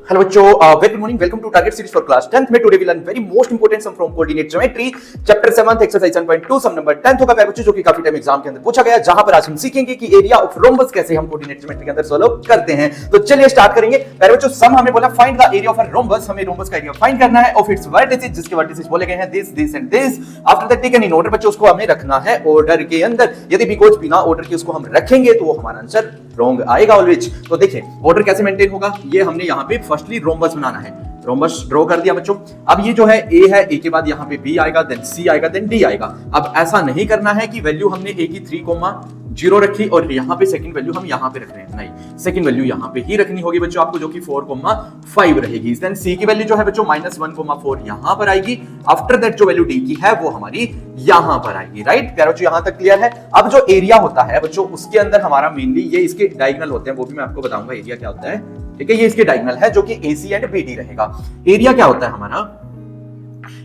Hello बच्चों, very good morning. Welcome to target series for class 10th में today we learn very most important sum from coordinate geometry chapter 7 exercise 7.2 sum number 10 होगा प्यारे बच्चों, जो कि काफी time exam के अंदर पूछा गया, जहां पर आज हम सीखेंगे कि एरिया ऑफ रोम्बस कैसे हम कोऑर्डिनेट ज्योमेट्री के अंदर सॉल्व करते हैं। तो चलिए स्टार्ट करेंगे। प्यारे बच्चों, सम हमें बोला find the area of a rhombus, हमें रोम्बस का एरिया फाइंड करना है ऑफ इट्स वर्टिसेस, जिसके वर्टिसेस बोले गए हैं this this and this. After that taken in order बच्चों, उसको हमें रखना है ऑर्डर के अंदर। यदि भी कुछ बिना ऑर्डर के उसको हम रखेंगे तो वो हमारा आंसर रॉन्ग आएगा ऑलवेज। तो देखिए ऑर्डर कैसे मेंटेन होगा, ये हमने यहां पे फर्स्टली रोम्बस बनाना है। रोम्बस ड्रॉ कर दिया बच्चों। अब ये जो है ए है, ए के बाद यहाँ पे बी आएगा, देन सी आएगा, देन डी आएगा। अब ऐसा नहीं करना है कि वैल्यू हमने ए की 3,0 रखी और यहाँ पे सेकंड वैल्यू हम यहाँ पे रख रहे हैं, नहीं, सेकंड वैल्यू यहाँ पे ही रखनी होगी बच्चों आपको, जो कि 4,5 रहेगी। देन सी की वैल्यू जो है बच्चों -1,4 यहाँ पर आएगी। आफ्टर दैट जो वैल्यू डी की है वो हमारी यहाँ पर आएगी, राइट प्यारे बच्चों, यहाँ तक क्लियर है। अब जो एरिया होता है बच्चों, उसके अंदर हमारा मेनली ये इसके डायगोनल होते हैं, वो भी मैं आपको बताऊंगा एरिया क्या होता है, ठीक है। ये इसके डायगोनल है जो कि AC एंड BD रहेगा। एरिया क्या होता है हमारा,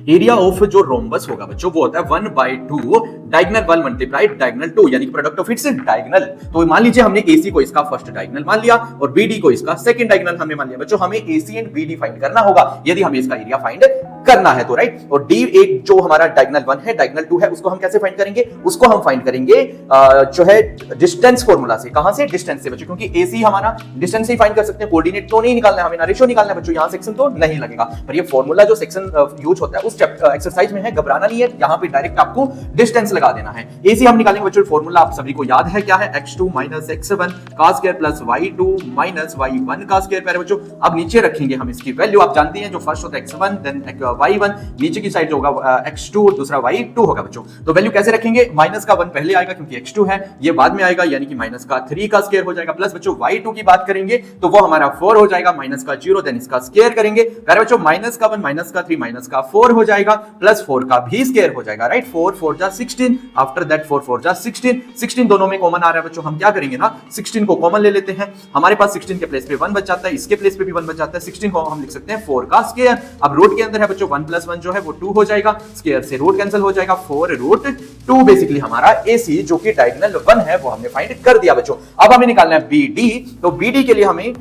एरिया ऑफ जो रोम्बस होगा बच्चों वो होता है 1/2 डायगोनल 1 मल्टीप्लाइड डायगोनल 2, यानी कि प्रोडक्ट ऑफ इट्स डायगोनल। तो मान लीजिए हमने AC को इसका फर्स्ट डायगोनल मान लिया और BD को इसका सेकंड डायगोनल हमने मान लिया। बच्चों हमें AC एंड BD फाइंड करना होगा यदि हमें इसका एरिया फाइंड करना है तो, राइट। और D एक जो हमारा डायगोनल 1 है, डायगोनल 2 है, उसको हम कैसे फाइंड करेंगे, उसको हम फाइंड करेंगे जो है डिस्टेंस फार्मूला से। कहां से, डिस्टेंस से बच्चों, क्योंकि AC हमारा डिस्टेंस से ही फाइंड कर सकते हैं, कोऑर्डिनेट तो नहीं निकालना है हमें, ना रेशियो निकालना है बच्चों, यहां सेक्शन तो नहीं लगेगा। पर ये फार्मूला जो सेक्शन यूज होता है उस एक्सरसाइज में है, घबराना नहीं है, यहां पे डायरेक्ट आपको डिस्टेंस लगा देना है। AC हम निकालेंगे बच्चों, फार्मूला आप सभी को याद है क्या है, x2 - x1 का स्क्वायर प्लस y2 - y1 का स्क्वायर। प्यारे बच्चों अब नीचे रखेंगे हम इसकी वैल्यू, आप जानते हैं जो फर्स्ट होता है x1 देन y1, नीचे की साइड जो होगा x2 और दूसरा y2 होगा बच्चों। तो वैल्यू कैसे रखेंगे, माइनस का 1 पहले आएगा क्योंकि x2 है, ये बाद में आएगा, यानी कि माइनस का 3 का स्क्वायर हो जाएगा। प्लस बच्चों y2 की बात करेंगे तो वो हमारा 4 हो जाएगा, माइनस का 0 देन इसका स्क्वायर करेंगे। प्यारे बच्चों माइनस का 1 माइनस का 3 माइनस का 4 हो जाएगा, प्लस 4 का भी स्क्वायर हो जाएगा, राइट। 4 4 जा 16, आफ्टर दैट 4 4 जा 16, 16 दोनों में कॉमन आ रहा है बच्चों, हम क्या करेंगे ना 16 को कॉमन ले लेते हैं। हमारे पास 16 के प्लेस पे 1 बच जाता है, इसके प्लेस पे भी 1 बच जाता है, 16 को हम लिख सकते हैं 4 का स्क्वायर। अब रूट के अंदर है बच्चों 1 + 1 जो है वो 2 हो जाएगा, स्क्वायर से रूट कैंसिल हो जाएगा, 4√2 बेसिकली हमारा AC जो कि डायगोनल 1 है वो हमने फाइंड कर दिया बच्चों। अब हमें निकालना है BD, तो BD के लिए हमें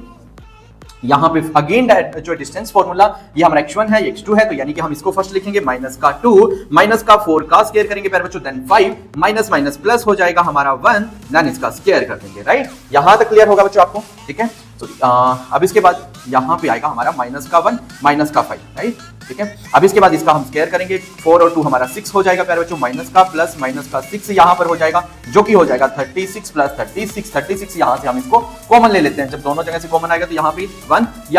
यहां पे अगेन जो डिस्टेंस फार्मूला, ये हमारा x1 है, x2 है, तो यानी कि हम इसको फर्स्ट लिखेंगे -2 -4 का स्क्वायर करेंगे प्यारे बच्चों, देन 5 माइनस माइनस प्लस हो जाएगा हमारा 1, देन इसका स्क्वायर कर देंगे, राइट। यहां तक क्लियर होगा बच्चों आपको, ठीक है। तो अब इसके बाद यहां पे आएगा हमारा -1 -5, राइट, ठीक है। अब इसके बाद इसका हम स्क्वायर करेंगे, 4 और 2 हमारा 6 हो जाएगा प्यारे बच्चों, माइनस का प्लस माइनस का 6 यहां पर हो जाएगा, जो कि हो जाएगा 36 + 36 36 यहां से हम इसको कॉमन ले लेते हैं। जब दोनों जगह से कॉमन आएगा तो यहां पे 1 यहां